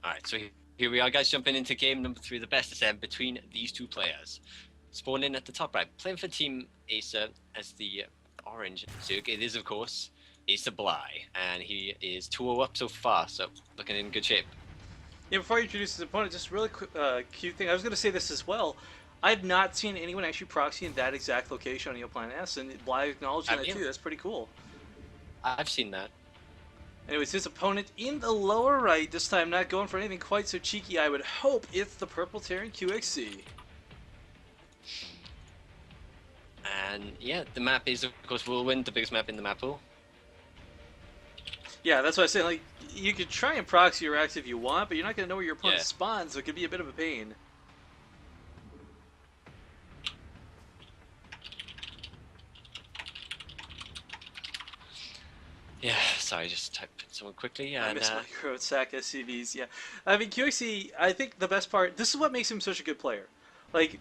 Alright, so here we are, guys, jumping into game number 3, the best of 7 between these two players. Spawning at the top right, playing for Team Acer as the orange Zerg. It is, of course, Acer.Bly, and he is 2-0 up so far, so looking in good shape. Yeah, before I introduce his opponent, just really quick, cute thing. I was going to say this as well. I have not seen anyone actually proxy in that exact location on Planet S, and Bly acknowledging that too. That's pretty cool. I've seen that. Anyways, his opponent in the lower right, this time not going for anything quite so cheeky, I would hope. It's the purple Terran QXC. And yeah, the map is, of course, Whirlwind, the biggest map in the map pool. Yeah, that's what I was saying. Like, you could try and proxy your acts if you want, but you're not going to know where your opponent spawns, so it could be a bit of a pain. Yeah, sorry, just type someone quickly. I missed my growth sack SCVs, yeah. I mean, QXC, I think the best part, this is what makes him such a good player. Like,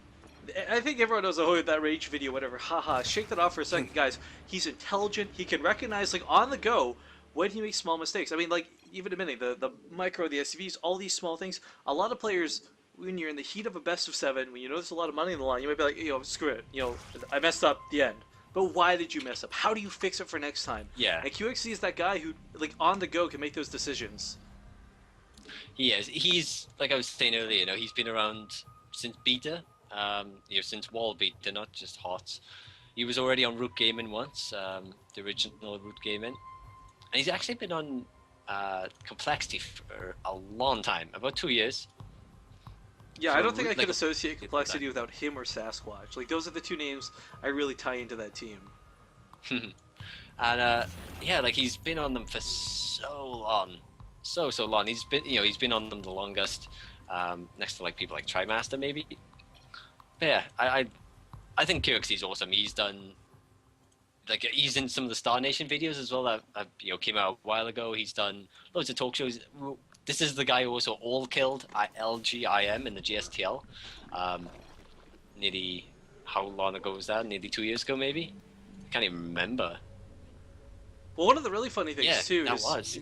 I think everyone knows, oh, that rage video, whatever, haha, shake that off for a second, guys. He's intelligent, he can recognize, like, on the go, when he makes small mistakes. I mean, like, even admitting, the micro, the SCVs, all these small things, a lot of players, when you're in the heat of a best of 7, when you know there's a lot of money in the line, you might be like, screw it, I messed up, the end. But why did you mess up? How do you fix it for next time? Yeah. And QXC is that guy who, like, on the go can make those decisions. He is. He's, like I was saying earlier, he's been around since beta, since wall beta, not just HOTS. He was already on Root Gaming once, the original Root Gaming. And he's actually been on Complexity for a long time, about 2 years. Yeah, so I don't think I could associate Complexity without him or Sasquatch. Like, those are the two names I really tie into that team. And yeah, like, he's been on them for so long, so long. He's been on them the longest, next to like people like Trimaster maybe. But yeah, I think QXC's awesome. He's done, like, he's in some of the Star Nation videos as well that came out a while ago. He's done loads of talk shows. This is the guy who also all-killed LGIM in the GSTL. Nearly, how long ago was that? Nearly 2 years ago, maybe? I can't even remember. Well, one of the really funny things, too, is...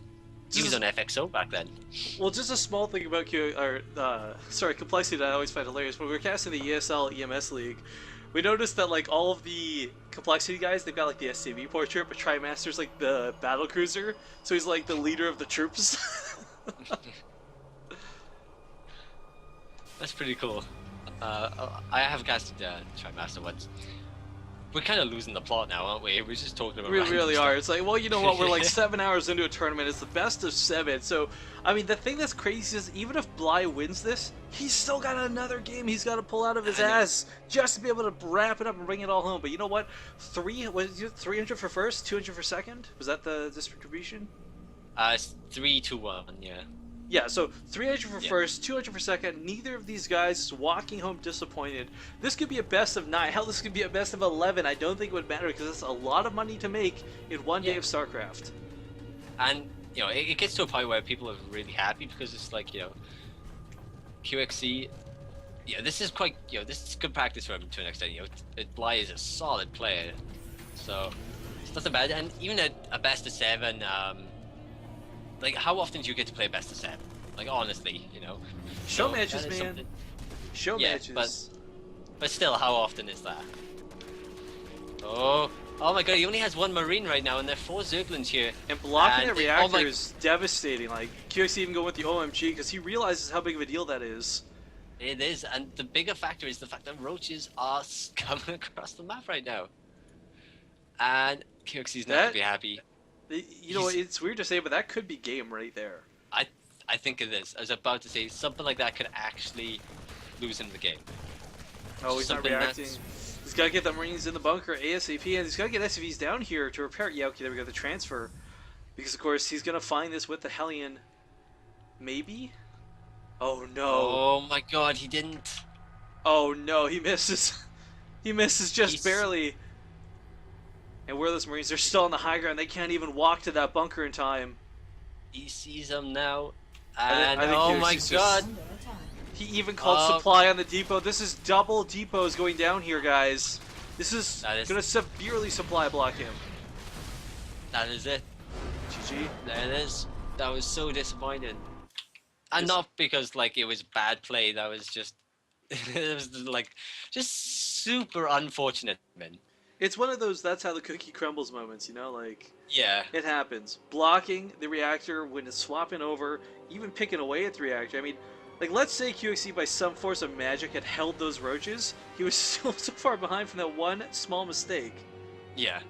He was on FXO back then. Well, just a small thing about Complexity that I always find hilarious. When we were casting the ESL EMS League, we noticed that, like, all of the Complexity guys, they've got, like, the SCV portrait, but Trimaster's, like, the battle cruiser, so he's, like, the leader of the troops. That's pretty cool. I have casted Trimaster once. We're kind of losing the plot now, aren't we? We're just talking about. We really are. It's like, well, you know what? We're like 7 hours into a tournament. It's the best of 7. So, I mean, the thing that's crazy is even if Bly wins this, he's still got another game he's got to pull out of his ass just to be able to wrap it up and bring it all home. But you know what? 300 for first, 200 for second. Was that the distribution? It's 3-2-1, yeah. Yeah, so 300 for first, 200 for second. Neither of these guys is walking home disappointed. This could be a best of 9. Hell, this could be a best of 11. I don't think it would matter because it's a lot of money to make in one day of StarCraft. And, it gets to a point where people are really happy because it's like, QXC, this is quite, this is good practice for him to an extent. Bly is a solid player, so it's nothing bad. And even a best of 7, like, how often do you get to play best of 7? Like, honestly, Show matches, man. Something. Show matches. But still, how often is that? Oh my god, he only has 1 Marine right now, and there are 4 Zerglings here. And blocking a reactor is devastating. Like, QXC even going with the OMG, because he realizes how big of a deal that is. It is, and the bigger factor is the fact that roaches are coming across the map right now. And QXC's not going to be happy. It's weird to say, but that could be game right there. I think it is. I was about to say, something like that could actually lose him the game. Oh, he's not reacting. He's got to get the Marines in the bunker ASAP, and he's got to get SCVs down here to repair it. Yeah, okay, there we go, the transfer. Because, of course, he's going to find this with the Hellion. Maybe? Oh, no. Oh, my god, he didn't. Oh, no, he misses. He misses just barely. And where those Marines are still on the high ground, they can't even walk to that bunker in time. He sees them now, and I think oh my god! He even called supply on the depot. This is double depots going down here, guys. This is going to severely supply block him. That is it. GG. There it is. That was so disappointing. And not because like it was bad play. That was just it was like just super unfortunate, man. It's one of those that's how the cookie crumbles moments, you know, like Yeah, it happens. Blocking the reactor when it's swapping over, even picking away at the reactor. I mean, like let's say QXC by some force of magic had held those roaches, he was still so far behind from that one small mistake. yeah.